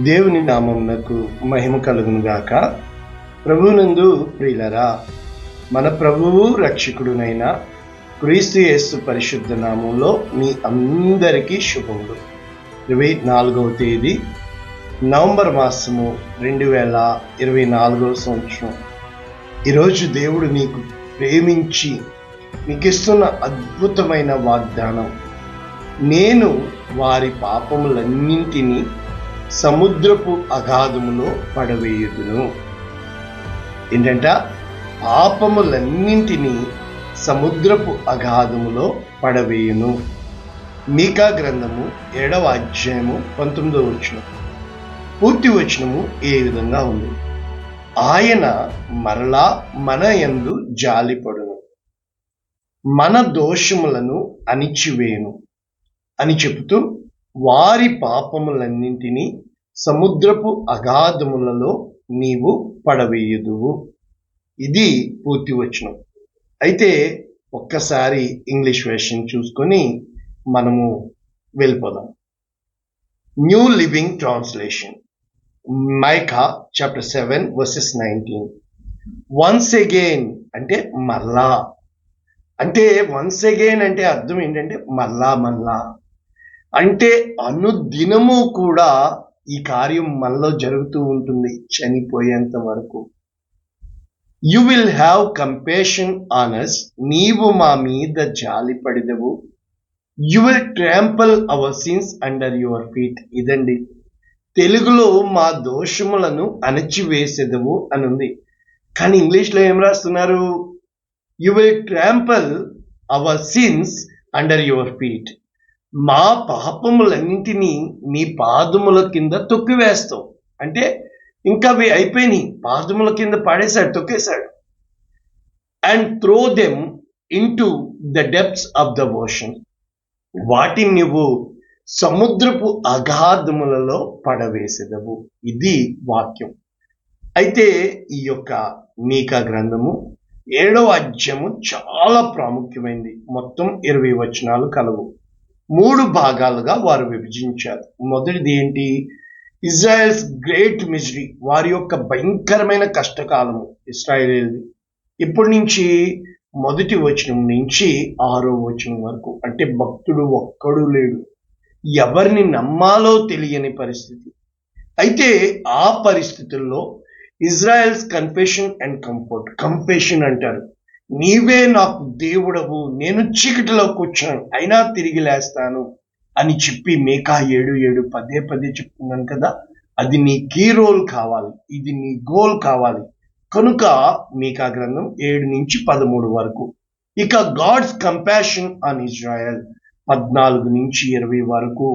దేవుని నామమునకు మహిమ కలుగును గాక. ప్రభువునందు ప్రియులరా, మన ప్రభువు రక్షకుడునైన క్రీస్తు యేసు పరిశుద్ధ నామంలో మీ అందరికీ శుభములు. 24వ తేదీ నవంబర్ మాసము 2024 సంవత్సరం. ఈరోజు దేవుడు నీకు ప్రేమించి మీకు ఇస్తున్న అద్భుతమైన వాగ్దానం, నేను వారి పాపములన్నింటినీ సముద్రపు అగాధములో పడవేయుదును. ఏంటంట? పాపములన్నింటినీ సముద్రపు అగాధములో పడవేయును. మీకా గ్రంథము 7వ అధ్యాయము 19వ వచనం. పూర్తి వచనము ఏ విధంగా ఉంది? ఆయన మరలా మన యందు జాలిపడును, మన దోషములను అణిచివేయును అని చెబుతూ, వారి పాపములన్నింటినీ సముద్రపు అగాధములలో నీవు పడవేయుదువు. ఇది పూర్తి వచనం. అయితే ఒక్కసారి ఇంగ్లీష్ వెర్షన్ చూసుకొని మనము వెళ్ళిపోదాం. New living translation, mica chapter 7 versus 19. Once again అంటే మరలా. అంటే వన్స్ అగైన్ అంటే అర్థం ఏంటంటే మరలా అంటే అనుదినము కూడా ఈ కార్యం మనలో జరుగుతూ ఉంటుంది చనిపోయేంత వరకు. You will have compassion on us, నీవు మా మీద జాలిపడిదవు. You will trample our sins under your feet. ఇదండి తెలుగులో మా దోషములను అణచివేసెదవు అని ఉంది. కానీ ఇంగ్లీష్లో ఏం రాస్తున్నారు? You will trample our sins under your feet. మా పాపములన్నింటినీ నీ పాదముల కింద తొక్కివేస్తావు. అంటే ఇంకా అవి అయిపోయినాయి, పాదముల కింద పడేశాడు, తొక్కేశాడు. And throw them into the depths of the ocean. వాటిని నువ్వు సముద్రపు అగాధములలో పడవేసేదవు. ఇది వాక్యం. అయితే ఈ యొక్క మీకా గ్రంథము 7వ అధ్యాయము చాలా ప్రాముఖ్యమైనది. మొత్తం 20 వచనాలు కలవు. 3 భాగాలుగా వారు విభజించారు. మొదటిది ఏంటి? ఇజ్రాయెల్స్ గ్రేట్ మిజరీ, వారి యొక్క భయంకరమైన కష్టకాలము ఇశ్రాయేలీయులది. ఇప్పటి నుంచి 1వ వచనం నుంచి 6వ వచనం వరకు. అంటే భక్తుడు ఒక్కడు లేడు, ఎవరిని నమ్మాలో తెలియని పరిస్థితి. అయితే ఆ పరిస్థితుల్లో ఇజ్రాయెల్స్ కన్ఫెషన్ అండ్ కంఫర్ట్. కంఫెషన్ అంటారు, నీవే నాకు దేవుడవు, నేను చీకటిలో కూర్చున్నాను అయినా తిరిగి లేస్తాను అని చెప్పి మీకా 7:7 పదే చెప్తున్నాను కదా. అది నీ కీ రోల్ కావాలి, ఇది నీ గోల్ కావాలి. కనుక మీకా గ్రంథం 7 నుంచి 13 వరకు. ఇక గాడ్స్ కంపాషన్ ఆన్ ఇజ్రాయెల్ 14 నుంచి 20 వరకు.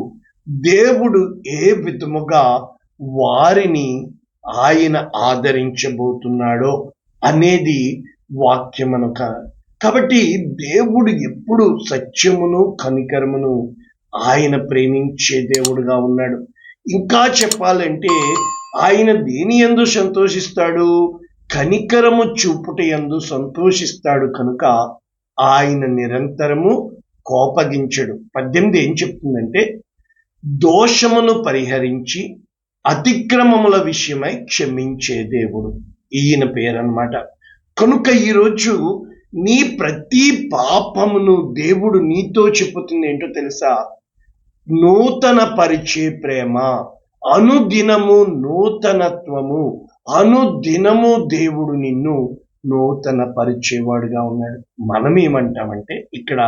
దేవుడు ఏ విధముగా వారిని ఆయన ఆదరించబోతున్నాడో అనేది వాక్యమను. కాబట్టి దేవుడు ఎప్పుడు సత్యమును కనికరమును ఆయన ప్రేమించే దేవుడుగా ఉన్నాడు. ఇంకా చెప్పాలంటే ఆయన దేని యందు సంతోషిస్తాడు? కనికరము చూపుట యందు సంతోషిస్తాడు. కనుక ఆయన నిరంతరము కోపగించడు. 18 ఏం చెప్తుందంటే, దోషమును పరిహరించి అతిక్రమముల విషయమై క్షమించే దేవుడు, ఈయన పేరు అన్నమాట. కనుక ఈరోజు నీ ప్రతి పాపమును దేవుడు నీతో చెప్పుతుంది ఏంటో తెలుసా? నూతన పరిచే ప్రేమ, అనుదినము నూతనత్వము, అనుదినము దేవుడు నిన్ను నూతన పరిచేవాడుగా ఉన్నాడు. మనం ఏమంటామంటే, ఇక్కడ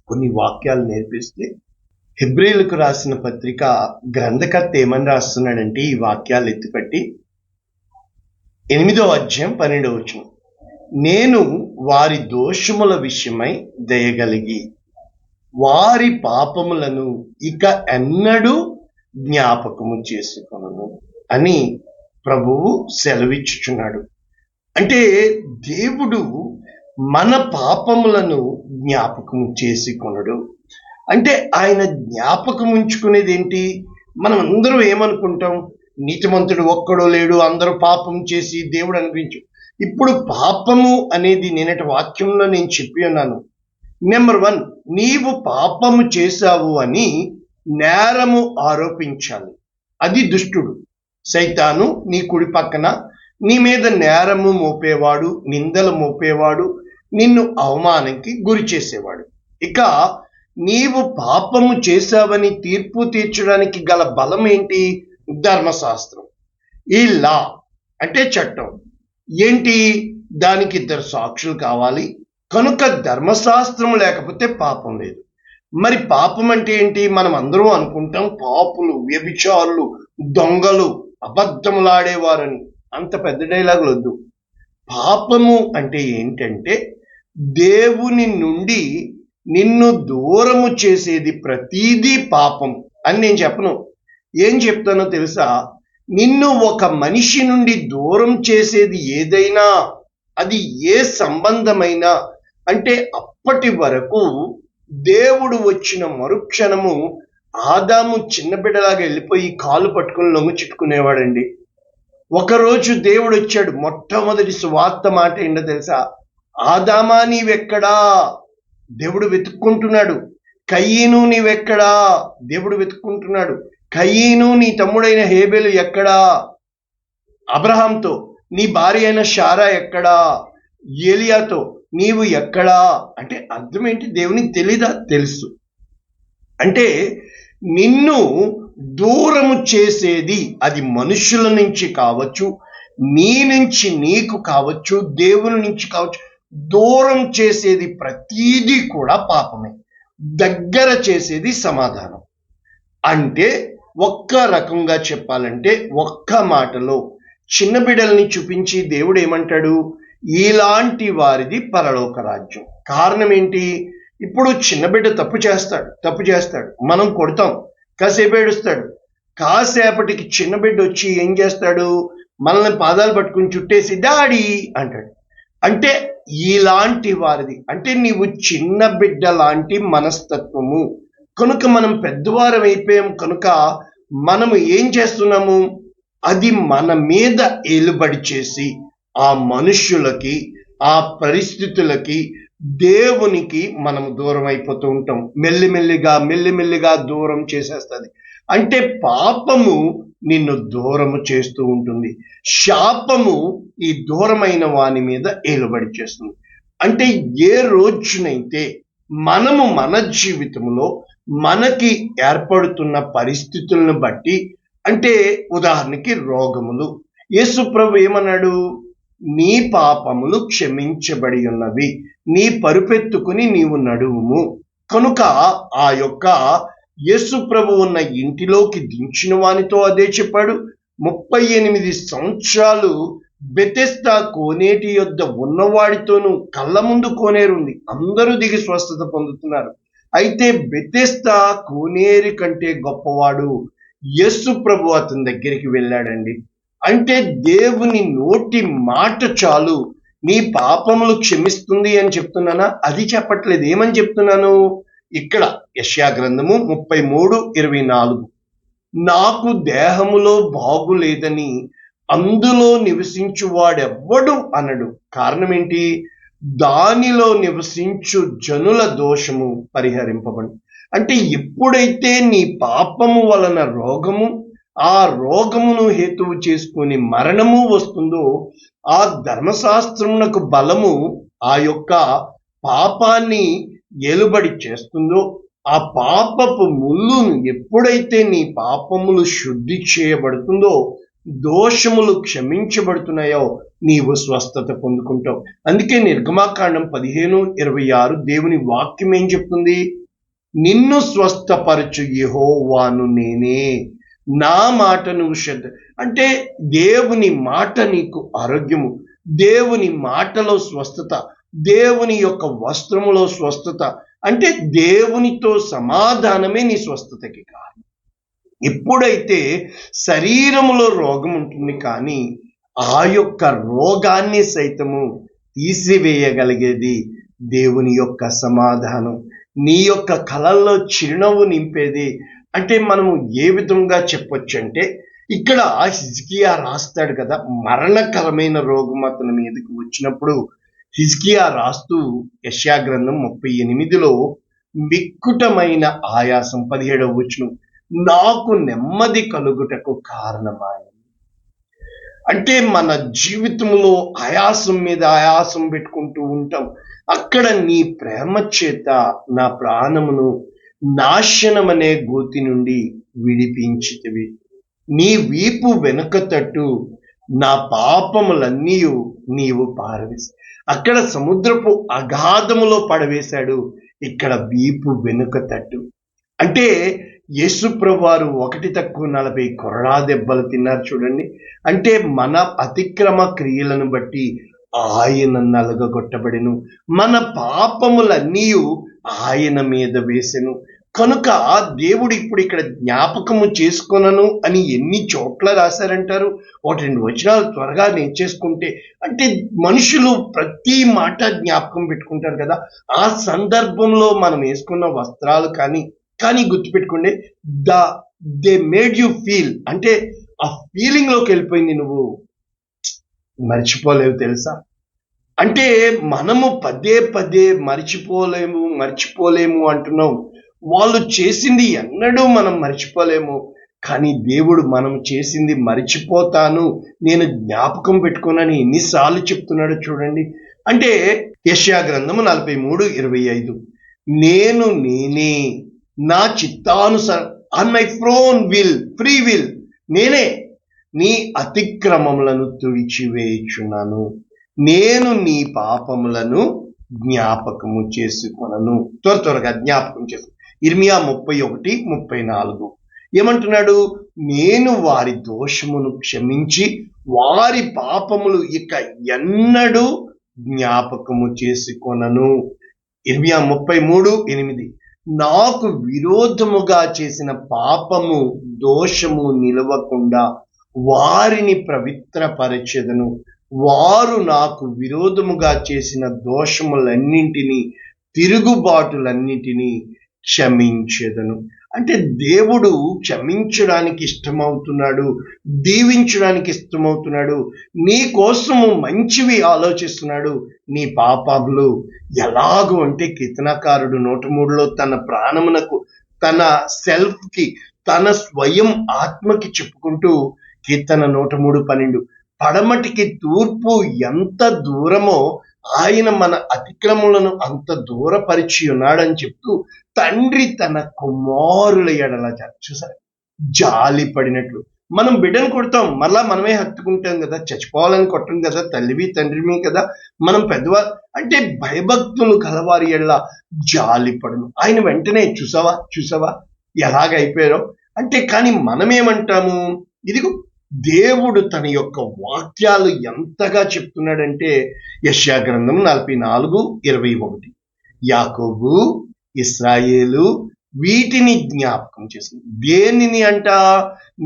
కొన్ని వాక్యాలు నేర్పిస్తే, హెబ్రీయులకు రాసిన పత్రిక గ్రంథకర్త ఏమని రాస్తున్నాడంటే, ఈ వాక్యాలు ఎత్తిపట్టి 8వ అధ్యాయం 12వ వచనం. నేను వారి దోషముల విషయమై దయగలిగి వారి పాపములను ఇక ఎన్నడూ జ్ఞాపకము చేసుకొనను అని ప్రభువు సెలవిచ్చుచున్నాడు. అంటే దేవుడు మన పాపములను జ్ఞాపకము చేసుకొనడు. అంటే ఆయన జ్ఞాపకం ఉంచుకునేది ఏంటి? మనం అందరూ ఏమనుకుంటాం? నీతిమంతుడు ఒక్కడో లేడు, అందరూ పాపం చేసి దేవుడు అనిపించు. ఇప్పుడు పాపము అనేది నేనటి వాక్యంలో నేను చెప్పి ఉన్నాను. నెంబర్ 1, నీవు పాపము చేశావు అని నేరము ఆరోపించాలి. అది దుష్టుడు. సైతాను నీ కుడి పక్కన, నీ మీద నేరము మోపేవాడు, నిందలు మోపేవాడు, నిన్ను అవమానంకి గురి చేసేవాడు. ఇక నీవు పాపము చేశావని తీర్పు తీర్చడానికి గల బలం ఏంటి? ధర్మశాస్త్రం. ఈ లా అంటే చట్టం ఏంటి? దానికి ఇద్దరు సాక్షులు కావాలి. కనుక ధర్మశాస్త్రం లేకపోతే పాపం లేదు. మరి పాపం అంటే ఏంటి? మనం అందరం అనుకుంటాం పాపులు, వ్యభిచారులు, దొంగలు, అబద్ధములాడేవారని. అంత పెద్ద డైలాగులు వద్దు. పాపము అంటే ఏంటంటే దేవుని నుండి నిన్ను దూరము చేసేది ప్రతీదీ పాపం అని నేను చెప్పను. ఏం చెప్తానో తెలుసా? నిన్ను ఒక మనిషి నుండి దూరం చేసేది ఏదైనా, అది ఏ సంబంధమైనా అంటే అప్పటి వరకు దేవుడు వచ్చిన మరుక్షణము ఆదాము చిన్న బిడ్డలాగా వెళ్ళిపోయి కాలు పట్టుకుని లొంగు చుట్టుకునేవాడండి. ఒకరోజు దేవుడు వచ్చాడు. మొట్టమొదటి సువార్త మాట ఏంటో తెలుసా? ఆదామా నీవెక్కడా? దేవుడు వెతుక్కుంటున్నాడు. కయీను నీవెక్కడా? దేవుడు వెతుక్కుంటున్నాడు. కయీను నీ తమ్ముడైన హేబెలు ఎక్కడా? అబ్రహాంతో. నీ భార్య అయిన షారా ఎక్కడా? ఏలియాతో. నీవు ఎక్కడా అంటే అర్థం ఏంటి? దేవునికి తెలీదా? తెలుసు. అంటే నిన్ను దూరము చేసేది అది మనుషుల నుంచి కావచ్చు, నీ నుంచి నీకు కావచ్చు, దేవుని నుంచి కావచ్చు. దూరం చేసేది ప్రతీదీ కూడా పాపమే. దగ్గర చేసేది సమాధానం. అంటే ఒక్క రకంగా చెప్పాలంటే ఒక్క మాటలో చిన్న బిడ్డల్ని చూపించి దేవుడు ఏమంటాడు? ఇలాంటి వారిది పరలోక రాజ్యం. కారణం ఏంటి? ఇప్పుడు చిన్న బిడ్డ తప్పు చేస్తాడు, మనం కొడతాం, కాసేపు ఏడుస్తాడు. కాసేపటికి చిన్న బిడ్డ వచ్చి ఏం చేస్తాడు? మనల్ని పాదాలు పట్టుకుని చుట్టేసి డాడీ అంటాడు. అంటే ఇలాంటి వారిది, అంటే నీవు చిన్న బిడ్డ లాంటి మనస్తత్వము. కనుక మనం పెద్దవారం అయిపోయాం కనుక మనము ఏం చేస్తున్నాము? అది మన మీద ఏలుబడి చేసి ఆ మనుష్యులకి, ఆ పరిస్థితులకి, దేవునికి మనం దూరం అయిపోతూ ఉంటాం. మెల్లిమెల్లిగా దూరం చేసేస్తుంది. అంటే పాపము నిన్ను దూరము చేస్తూ ఉంటుంది. శాపము ఈ దూరమైన వాని మీద ఏలుబడి చేస్తుంది. అంటే ఏ రోజునైతే మనము మన జీవితంలో మనకి ఏర్పడుతున్న పరిస్థితులను బట్టి, అంటే ఉదాహరణకి రోగములు, యేసు ప్రభు ఏమన్నాడు? నీ పాపములు క్షమించబడి ఉన్నవి, నీ పరుపెత్తుకుని నీవు నడువుము. కనుక ఆ యొక్క యేసు ప్రభు ఉన్న ఇంటిలోకి దించిన వానితో అదే చెప్పాడు. 38 సంవత్సరాలు బెతెస్దా కోనేటి యొద్ద ఉన్నవాడితోనూ కళ్ళ ముందు కోనేరుంది, అందరూ దిగి స్వస్థత పొందుతున్నారు. అయితే బెతెస్దా కోనేరు కంటే గొప్పవాడు యేసు ప్రభు అతని దగ్గరికి వెళ్ళాడండి. అంటే దేవుని నోటి మాట చాలు నీ పాపములు క్షమిస్తుంది అని చెప్తున్నానా? అది చెప్పట్లేదు. ఏమని చెప్తున్నాను ఇక్కడ? యెషయా గ్రంథము 33:24, నాకు దేహములో బాగులేదని అందులో నివసించువాడెవ్వడు అనడు. కారణం ఏంటి? దానిలో నివసించు జనుల దోషము పరిహరింపబడు. అంటే ఎప్పుడైతే నీ పాపము వలన రోగము, ఆ రోగమును హేతువు చేసుకుని మరణము వస్తుందో, ఆ ధర్మశాస్త్రమునకు బలము ఆ యొక్క పాపాన్ని ఏలుబడి చేస్తుందో, ఆ పాపపు ముళ్ళును ఎప్పుడైతే నీ పాపములు శుద్ధి చేయబడుతుందో, దోషములు క్షమించబడుతున్నాయో, నీవు స్వస్థత పొందుకుంటావు. అందుకే నిర్గమాకాండం 15:26 దేవుని వాక్యం ఏం చెప్తుంది? నిన్ను స్వస్థపరచు యెహోవాను నేనే, నా మాట నువ్వు శ్రద్ధ. అంటే దేవుని మాట నీకు ఆరోగ్యము, దేవుని మాటలో స్వస్థత, దేవుని యొక్క వస్త్రములో స్వస్థత. అంటే దేవునితో సమాధానమే నీ స్వస్థతకి కారణం. ఎప్పుడైతే శరీరములో రోగం ఉంటుంది కానీ ఆ యొక్క రోగాన్ని సైతము తీసివేయగలిగేది దేవుని యొక్క సమాధానం. నీ యొక్క కళల్లో చిరునవ్వు నింపేది. అంటే మనము ఏ విధంగా చెప్పొచ్చు అంటే, ఇక్కడ హిజ్కియా రాస్తాడు కదా, మరణకరమైన రోగం అతని మీదకి వచ్చినప్పుడు హిజ్కియా రాస్తూ యెషయా గ్రంథం 38లో మిక్కుటమైన ఆయాసం 17వ వచనం, నాకు నెమ్మది కలుగుటకు కారణమాయెను. అంటే మన జీవితంలో ఆయాసం మీద ఆయాసం పెట్టుకుంటూ ఉంటాం. అక్కడ నీ ప్రేమ చేత నా ప్రాణమును నాశనమనే గోతి నుండి విడిపించితివి. నీ వీపు వెనుక తట్టు నా పాపములన్నీ నీవు పారవేసి. అక్కడ సముద్రపు అగాధములో పడవేశాడు, ఇక్కడ వీపు వెనుక తట్టు. అంటే యేసుప్రభు వారు 1-40 కొరడా దెబ్బలు తిన్నారు చూడండి. అంటే మన అతిక్రమ క్రియలను బట్టి ఆయన నలగగొట్టబడెను, మన పాపములన్నీ ఆయన మీద వేసెను. కనుక దేవుడు ఇప్పుడు ఇక్కడ జ్ఞాపకము చేసుకొనను అని ఎన్ని చోట్ల రాశారంటారు. 1-2 వచనాలు త్వరగా నేర్చేసుకుంటే, అంటే మనుషులు ప్రతి మాట జ్ఞాపకం పెట్టుకుంటారు కదా. ఆ సందర్భంలో మనం వేసుకున్న వస్త్రాలు కానీ గుర్తుపెట్టుకోండి, దే మేడ్ యూ ఫీల్, అంటే ఆ ఫీలింగ్ లోకి వెళ్ళిపోయింది, నువ్వు మర్చిపోలేవు తెలుసా. అంటే మనము పదే పదే మర్చిపోలేము అంటున్నాం. వాళ్ళు చేసింది ఎన్నడూ మనం మర్చిపోలేము, కానీ దేవుడు మనం చేసింది మర్చిపోతాను, నేను జ్ఞాపకం పెట్టుకోనని ఎన్నిసార్లు చెప్తున్నాడు చూడండి. అంటే యెషయా గ్రంథము 43:25, నేనే నా చిత్తానుసారం ఆన్ మై ఫ్రీ విల్ నేనే నీ అతిక్రమములను తుడిచివేయుచున్నాను, నేను నీ పాపములను జ్ఞాపకము చేసుకొనను. త్వరగా జ్ఞాపకం చేసుకో. ఇర్మియా 31:34 ఏమంటున్నాడు? నేను వారి దోషమును క్షమించి వారి పాపములు ఇక ఎన్నడూ జ్ఞాపకము చేసుకొనను. ఇర్మియా 33:8, నాకు విరోధముగా చేసిన పాపము దోషము నిలవకుండా వారిని పవిత్రపరచెదను, వారు నాకు విరోధముగా చేసిన దోషములన్నింటినీ తిరుగుబాటులన్నింటినీ క్షమించెదను. అంటే దేవుడు క్షమించడానికి ఇష్టమవుతున్నాడు, దీవించడానికి ఇష్టమవుతున్నాడు, నీ కోసము మంచివి ఆలోచిస్తున్నాడు. నీ పాపములు ఎలాగో అంటే కీర్తనకారుడు 103లో తన ప్రాణమునకు, తన సెల్ఫ్కి, తన స్వయం ఆత్మకి చెప్పుకుంటూ కీర్తన 103:12, పడమటికి తూర్పు ఎంత దూరమో ఆయన మన అతిక్రమములను అంత దూరపరిచి ఉన్నాడని చెప్తూ తండ్రి తన కుమారుల ఎడల చూసారు జాలి పడినట్లు. మనం బిడ్డను కొడతాం, మళ్ళా మనమే హత్తుకుంటాం కదా, చచ్చిపోవాలని కొట్టం కదా, తల్లివి తండ్రివి కదా, మనం పెద్దవారు. అంటే భయభక్తులు కలవారి ఎడల జాలి పడును. ఆయన వెంటనే చూసావా ఎలాగైపోయారో అంటే. కానీ మనమేమంటాము? ఇదిగో దేవుడు తన యొక్క వాక్యాలు ఎంతగా చెప్తున్నాడంటే యెషయా గ్రంథం 44:21, యాకోబు, ఇశ్రాయేలు వీటిని జ్ఞాపకం చేసింది. దేనిని అంట?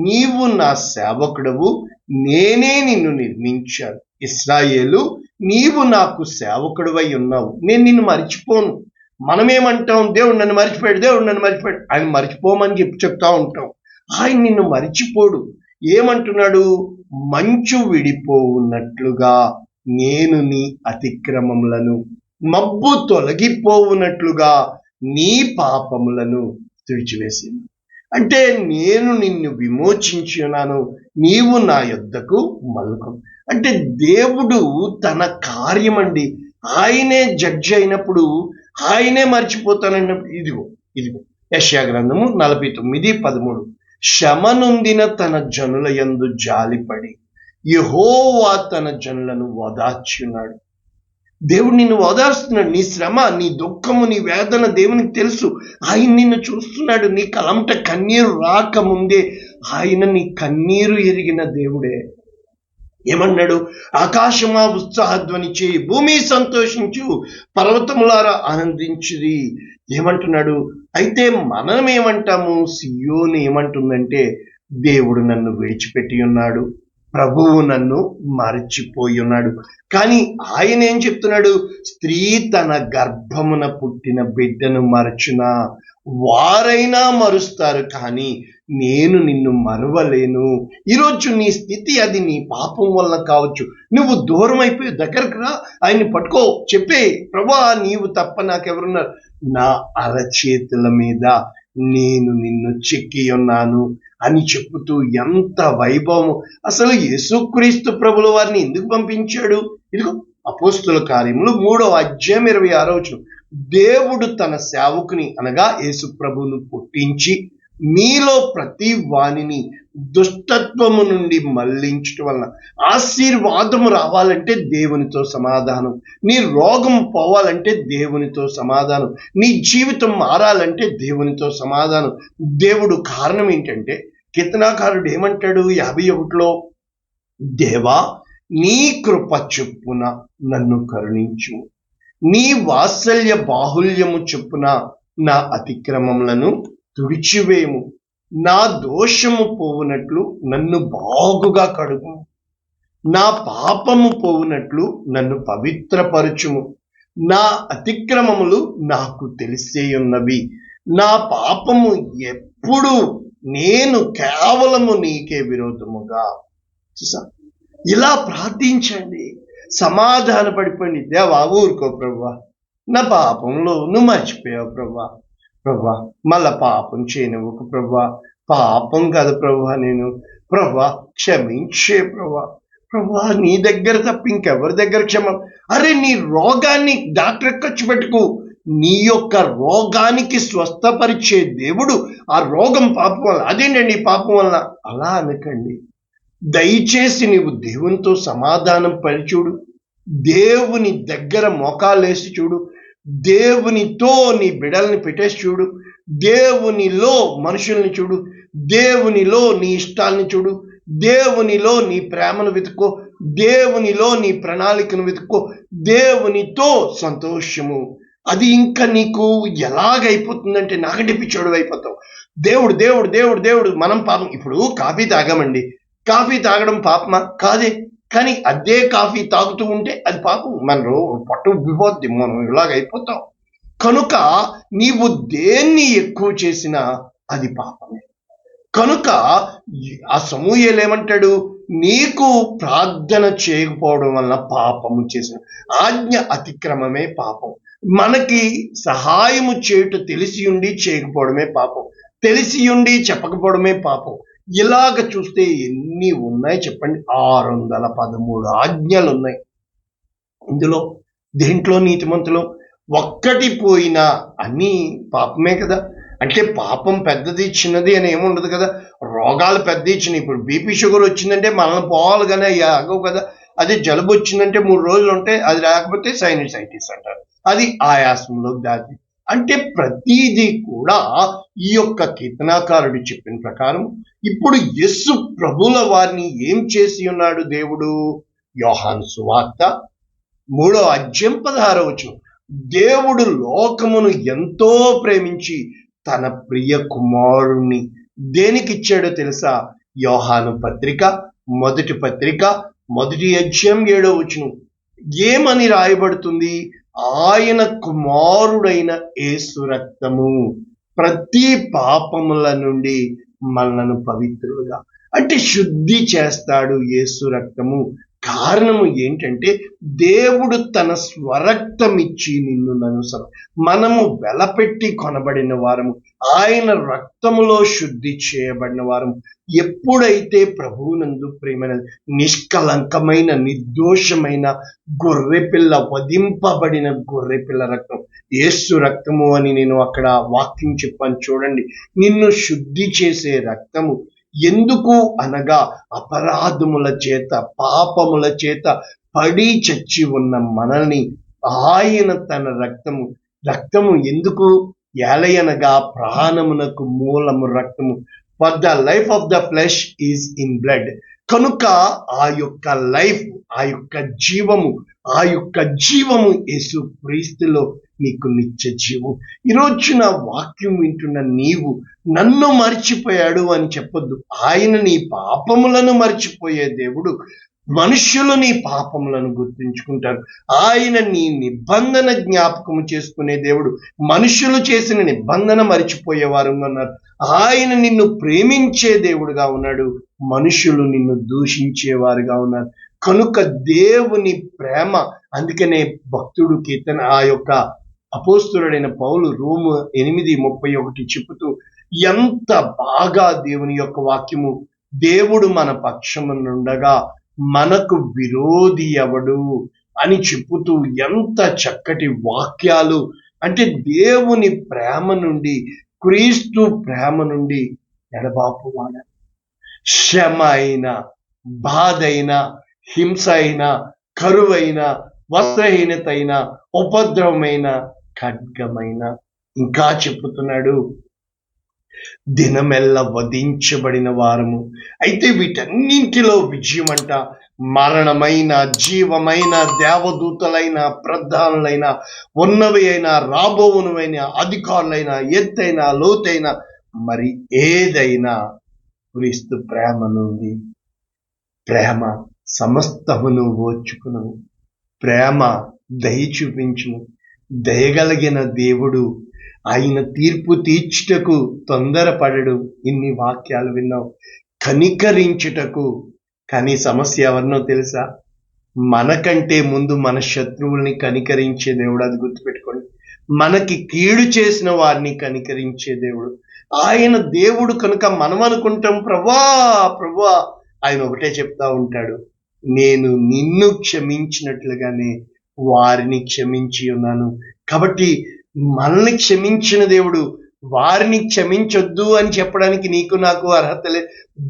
నీవు నా సేవకుడవు, నేనే నిన్ను నిర్మించాను. ఇశ్రాయేలు, నీవు నాకు సేవకుడివై ఉన్నావు, నేను నిన్ను మర్చిపోను. మనమేమంటాం? దేవుడు నన్ను మర్చిపోయాడు. ఆయన మర్చిపోమని చెప్తా ఉంటాం. ఆయన నిన్ను మర్చిపోడు. ఏమంటున్నాడు? మంచు విడిపోవున్నట్లుగా నేను నీ అతిక్రమములను, మబ్బు తొలగిపోవున్నట్లుగా నీ పాపములను తుడిచివేసింది. అంటే నేను నిన్ను విమోచించి ఉన్నాను, నీవు నా యొద్దకు మలుకు. అంటే దేవుడు తన కార్యమండి, ఆయనే జడ్జి అయినప్పుడు ఆయనే మర్చిపోతానన్నప్పుడు ఇదిగో యెషయా గ్రంథము 49:13, శ్రమనొందిన తన జనుల యందు జాలిపడి యెహోవా తన జనులను ఓదార్చున్నాడు. దేవుడు నిన్ను ఓదార్స్తున్నాడు. నీ శ్రమ, నీ దుఃఖము, నీ వేదన దేవునికి తెలుసు. ఆయన నిన్ను చూస్తున్నాడు. నీ కలంట కన్నీరు రాకముందే ఆయన నీ కన్నీరు ఎరిగిన దేవుడే. ఏమన్నాడు? ఆకాశమా ఉత్సాహధ్వని చేయి, భూమి సంతోషించు, పర్వతములారా ఆనందించుది. ఏమంటున్నాడు? అయితే మనం ఏమంటాము? సియోను ఏమంటుందంటే దేవుడు నన్ను విడిచిపెట్టి ఉన్నాడు, ప్రభువు నన్ను మరచిపోయి ఉన్నాడు. కానీ ఆయన ఏం చెప్తున్నాడు? స్త్రీ తన గర్భమున పుట్టిన బిడ్డను మరచునా? వారైనా మరుస్తారు, కానీ నేను నిన్ను మరవలేను. ఈరోజు నీ స్థితి అది నీ పాపం వల్ల కావచ్చు. నువ్వు దూరం అయిపోయి దగ్గరకు రా, ఆయన్ని పట్టుకో, చెప్పే, ప్రభువా నీవు తప్ప నాకెవరున్నారు? నా అరచేతుల మీద నేను నిన్ను చెక్కి ఉన్నాను అని చెప్పుతూ ఎంత వైభవము. అసలు యేసుక్రీస్తు ప్రభుల వారిని ఎందుకు పంపించాడు? ఇదిగో అపోస్తుల కార్యములు 3వ అధ్యాయం 26వ వచనం. దేవుడు తన సేవకుని అనగా యేసు ప్రభువును పుట్టించి మీలో ప్రతి వానిని దుష్టత్వము నుండి మళ్లించటం వలన ఆశీర్వాదము రావాలంటే దేవునితో సమాధానం, నీ రోగం పోవాలంటే దేవునితో సమాధానం, నీ జీవితం మారాలంటే దేవునితో సమాధానం. దేవుడు కారణం ఏంటంటే కీర్తనాకారుడు ఏమంటాడు 51లో, దేవా నీ కృప చొప్పున నన్ను కరుణించు, నీ వాత్సల్య బాహుల్యము చొప్పున నా అతిక్రమములను తుడిచివేయము, నా దోషము పోవునట్లు నన్ను బాగుగా కడుగు, నా పాపము పోవునట్లు నన్ను పవిత్రపరచుము, నా అతిక్రమములు నాకు తెలిసేయున్నవి, నా పాపము ఎప్పుడు నేను కేవలము నీకే విరోధముగా. ఇలా ప్రార్థించండి, సమాధాన పడిపోండి. దేవా ఊరుకో ప్రభువా, నా పాపంలో నువ్వు మర్చిపోయావు ప్రభువా, ప్రభువా మళ్ళా పాపం చేయనివ్వకు ప్రభువా, పాపం కదా ప్రభువా నేను, ప్రభువా క్షమించే ప్రభువా, ప్రభువా నీ దగ్గర తప్ప ఇంకెవరి దగ్గర అరే నీ రోగాన్ని డాక్టర్ ఖర్చు పెట్టుకు, నీ యొక్క రోగానికి స్వస్థపరిచే దేవుడు ఆ రోగం పాపం వల్ల, అదేంటండి పాపం వల్ల అలా అనకండి. దయచేసి నీవు దేవునితో సమాధానం పడి చూడు, దేవుని దగ్గర మోకాలేసి చూడు, దేవునితో నీ బిడల్ని పెట్టేసి చూడు, దేవునిలో మనుషుల్ని చూడు, దేవునిలో నీ ఇష్టాలని చూడు, దేవునిలో నీ ప్రేమను వెతుక్కో, దేవునిలో నీ ప్రణాళికను వెతుక్కో, దేవునితో సంతోషము. అది ఇంకా నీకు ఎలాగైపోతుందంటే నాకంటే పిచ్చోడు అయిపోతావు. దేవుడు దేవుడు దేవుడు దేవుడు మనం పాపం. ఇప్పుడు కాఫీ తాగామండి, కాఫీ తాగడం పాపమా? కాదే. కానీ అదే కాఫీ తాగుతూ ఉంటే అది పాపం. మన పట్టు ఉబ్బిపోద్ది, మనం ఇలాగైపోతాం. కనుక నీవు దేన్ని ఎక్కువ చేసినా అది పాపమే. కనుక ఆ సమూయేలు ఏమంటాడు, నీకు ప్రార్థన చేయకపోవడం వల్ల పాపము చేసిన, ఆజ్ఞ అతిక్రమమే పాపం. మనకి సహాయము చేయుట తెలిసి ఉండి చేయకపోవడమే పాపం, తెలిసి ఉండి చెప్పకపోవడమే పాపం. ఇలాగ చూస్తే ఎన్ని ఉన్నాయి చెప్పండి? 613 ఆజ్ఞలు ఉన్నాయి. ఇందులో దేంట్లో నీతిమంతులు ఒక్కటి పోయినా అన్నీ పాపమే కదా. అంటే పాపం పెద్దది చిన్నది అని ఏముండదు కదా. రోగాలు పెద్ద ఇచ్చినాయి. ఇప్పుడు బీపీ షుగర్ వచ్చిందంటే మనల్ని పోవాలి కానీ ఆగవు కదా. అదే జలుబు వచ్చిందంటే 3 రోజులు ఉంటే అది రాకపోతే సైనసైటిస్ అంటారు, అది ఆయాసంలో దాది. అంటే ప్రతిదీ కూడా ఈ యొక్క కీర్తనాకారుడు చెప్పిన ప్రకారం ఇప్పుడు యేసు ప్రభుల వారిని ఏం చేసి ఉన్నాడు దేవుడు? యోహాను సువార్త 3వ అధ్యాయం 16వ వచనం. దేవుడు లోకమును ఎంతో ప్రేమించి తన ప్రియ కుమారుణ్ణి దేనికిచ్చాడో తెలుసా? యోహాను పత్రిక 1వ పత్రిక 1వ అధ్యాయం 7వ వచనం ఏమని రాయబడుతుంది? ఆయన కుమారుడైన యేసు రక్తము ప్రతి పాపముల నుండి మనలను పవిత్రులుగా, అంటే శుద్ధి చేస్తాడు యేసు రక్తము. కారణము ఏంటంటే దేవుడు తన స్వరక్తం ఇచ్చి నిన్ను నన్ను మనము వెలపెట్టి కొనబడిన వారము, ఆయన రక్తములో శుద్ధి చేయబడిన వారము. ఎప్పుడైతే ప్రభువునందు ప్రేమైన నిష్కలంకమైన నిర్దోషమైన గొర్రెపిల్ల, వధింపబడిన గొర్రెపిల్ల రక్తం, యేసు రక్తము అని నేను అక్కడ వాక్యం చెప్పాను చూడండి. నిన్ను శుద్ధి చేసే రక్తము. ఎందుకు అనగా అపరాధముల చేత పాపముల చేత పడి చచ్చి ఉన్న మనల్ని ఆయన తన రక్తము ఎందుకు? ఏలయనగా ప్రాణమునకు మూలము రక్తము. For the life of the flesh is in blood. కనుక ఆ యొక్క లైఫ్, ఆ యొక్క జీవము యేసు క్రీస్తులో నీకు నిత్య జీవం. ఈరోజున వాక్యం వింటున్న నీవు నన్ను మర్చిపోయాడు అని చెప్పొద్దు. ఆయన నీ పాపములను మర్చిపోయే దేవుడు. మనుష్యులు నీ పాపములను గుర్తుంచుకుంటారు. ఆయన నీ నిబంధన జ్ఞాపకము చేసుకునే దేవుడు. మనుషులు చేసిన నిబంధన మర్చిపోయేవారు ఉన్నారు. ఆయన నిన్ను ప్రేమించే దేవుడుగా ఉన్నాడు, మనుషులు నిన్ను దూషించేవారుగా ఉన్నారు. కనుక దేవుని ప్రేమ, అందుకనే భక్తుడు కీర్తన ఆ యొక్క అపోస్తులుడైన పౌలు రోము 8:31 చెబుతూ ఎంత బాగా దేవుని యొక్క వాక్యము, దేవుడు మన పక్షమునుండగా మనకు విరోధి ఎవడు అని చెప్పుతూ ఎంత చక్కటి వాక్యాలు. అంటే దేవుని ప్రేమ నుండి, క్రీస్తు ప్రేమ నుండి ఎడబాపు వాడ, శ్రమ అయినా, బాధ అయినా, హింస అయినా, కరువైన, వస్త్రహీనత అయినా, ఉపద్రవమైన, ఖడ్గమైన, ఇంకా చెప్పుతున్నాడు దినమెల్ల వధించబడిన వారము. అయితే వీటన్నింటిలో విజయం అంట మరణమైన, జీవమైన, దేవదూతలైన, ప్రధానులైన, ఉన్నవి అయినా, రాబోవునవైన, అధికారులైన, ఎత్తైన, లోతైన, మరి ఏదైనా క్రీస్తు ప్రేమ నుండి. ప్రేమ సమస్తమును ఓర్చుకును, ప్రేమ దయ చూపించును, దయగలిగిన దేవుడు, ఆయన తీర్పు తీర్చుటకు తొందరపడడు. ఇన్ని వాక్యాలు విన్నావు. కనికరించుటకు. కానీ సమస్య ఎవరినో తెలుసా? మనకంటే ముందు మన శత్రువుల్ని కనికరించే దేవుడు. అది గుర్తుపెట్టుకోండి. మనకి కీడు చేసిన వారిని కనికరించే దేవుడు ఆయన. దేవుడు కనుక మనం అనుకుంటాం, ప్రభువా ప్రభువా, ఆయన ఒకటే చెప్తా ఉంటాడు, నేను నిన్ను క్షమించినట్లుగానే వారిని క్షమించి ఉన్నాను. కాబట్టి మనల్ని క్షమించిన దేవుడు వారిని క్షమించొద్దు అని చెప్పడానికి నీకు నాకు అర్హత లేదు.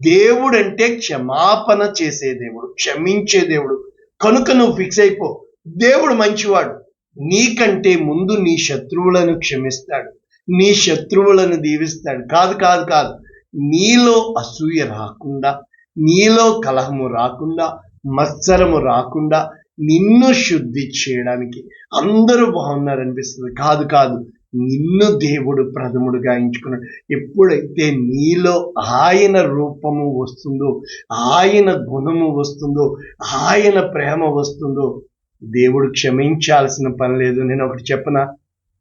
దేవుడు అంటే క్షమాపణ చేసే దేవుడు, క్షమించే దేవుడు. కనుక నువ్వు ఫిక్స్ అయిపో, దేవుడు మంచివాడు. నీకంటే ముందు నీ శత్రువులను క్షమిస్తాడు, నీ శత్రువులను దీవిస్తాడు. కాదు కాదు కాదు, నీలో అసూయ రాకుండా, నీలో కలహము రాకుండా, మత్సరము రాకుండా, నిన్ను శుద్ధి చేయడానికి. అందరూ బాగున్నారనిపిస్తుంది. కాదు కాదు, నిన్ను దేవుడు ప్రథముడుగా ఎంచుకున్నాడు. ఎప్పుడైతే నీలో ఆయన రూపము వస్తుందో, ఆయన గుణము వస్తుందో, ఆయన ప్రేమ వస్తుందో, దేవుడు క్షమించాల్సిన పని లేదు. నేను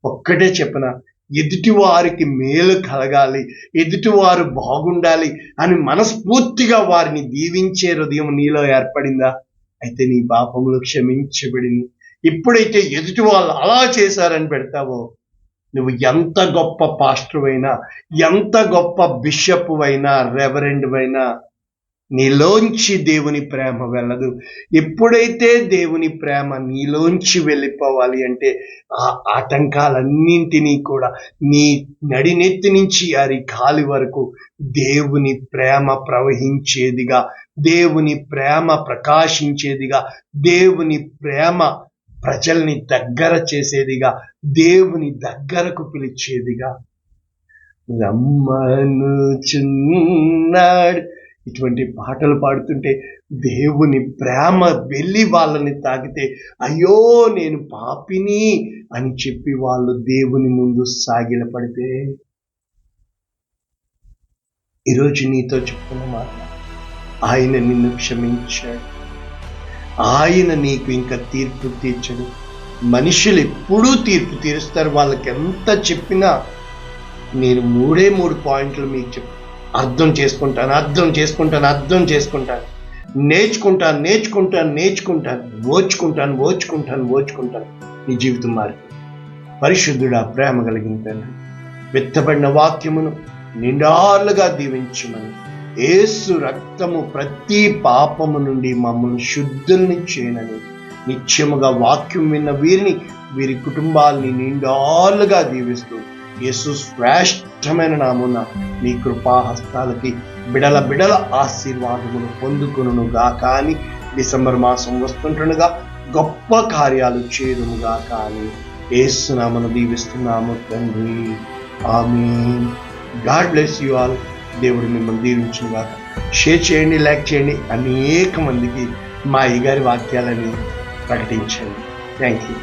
ఒక్కటే చెప్పనా, ఎదుటి వారికి మేలు కలగాలి, ఎదుటివారు బాగుండాలి అని మనస్ఫూర్తిగా వారిని దీవించే హృదయం నీలో ఏర్పడిందా? అయితే నీ పాపములు క్షమించబడింది. ఎప్పుడైతే ఎదుటి వాళ్ళు అలా చేశారని పెడతావో, నువ్వు ఎంత గొప్ప పాస్టర్ అయినా, ఎంత గొప్ప బిషప్ అయినా, రెవరెండ్ అయినా, నీలోంచి దేవుని ప్రేమ వెళ్ళదు. ఎప్పుడైతే దేవుని ప్రేమ నీలోంచి వెళ్ళిపోవాలి అంటే ఆ ఆటంకాలన్నింటినీ కూడా నీ నడినెత్తి నుంచి అరి కాలి వరకు దేవుని ప్రేమ ప్రవహించేదిగా, దేవుని ప్రేమ ప్రకాశించేదిగా, దేవుని ప్రేమ ప్రజల్ని దగ్గర చేసేదిగా, దేవుని దగ్గరకు పిలిచేదిగా. రమ్మనుచున్నాడు. ఇటువంటి పాటలు పాడుతుంటే దేవుని ప్రేమ వెళ్ళి వాళ్ళని తాకితే, అయ్యో నేను పాపిని అని చెప్పి వాళ్ళు దేవుని ముందు సాగిలపడితే, ఈరోజు నీతో చెప్తున్న మాట, ఆయన నిన్ను క్షమించాడు. ఆయన నీకు ఇంకా తీర్పు తీర్చడు. మనుషులు ఎప్పుడూ తీర్పు తీరుస్తారు. వాళ్ళకి ఎంత చెప్పినా నేను 3 పాయింట్లు మీకు అర్థం చేసుకుంటాను, నేర్చుకుంటాను, ఓచుకుంటాను. నీ జీవితం మారిపోయింది. పరిశుద్ధుడా, ప్రేమ కలిగిన తండ్రి, విత్తబడిన వాక్యమును నిండాలుగా దీవించమని, యేసు రక్తము ప్రతి పాపము నుండి మమ్మల్ని శుద్ధుల్ని చేయనని, నిత్యముగా వాక్యం విన్న వీరి కుటుంబాలని నిండాలుగా దీవిస్తూ, యేసు శ్రేష్టమైన నామున నీ కృపాహస్తాలకి బిడల ఆశీర్వాదములు పొందుకొనుగా. కానీ డిసెంబర్ మాసం వస్తుంటుండగా గొప్ప కార్యాలు చేరునుగా. కానీ యేసు నామమున దీవిస్తున్నాము తండ్రి, amen. God bless you all. దేవుడు మిమ్మల్ని దీవించునుగా. షేర్ చేయండి, లైక్ చేయండి, అనేక మందికి మా అయ్యగారి వాక్యాలని ప్రకటించండి. Thank you.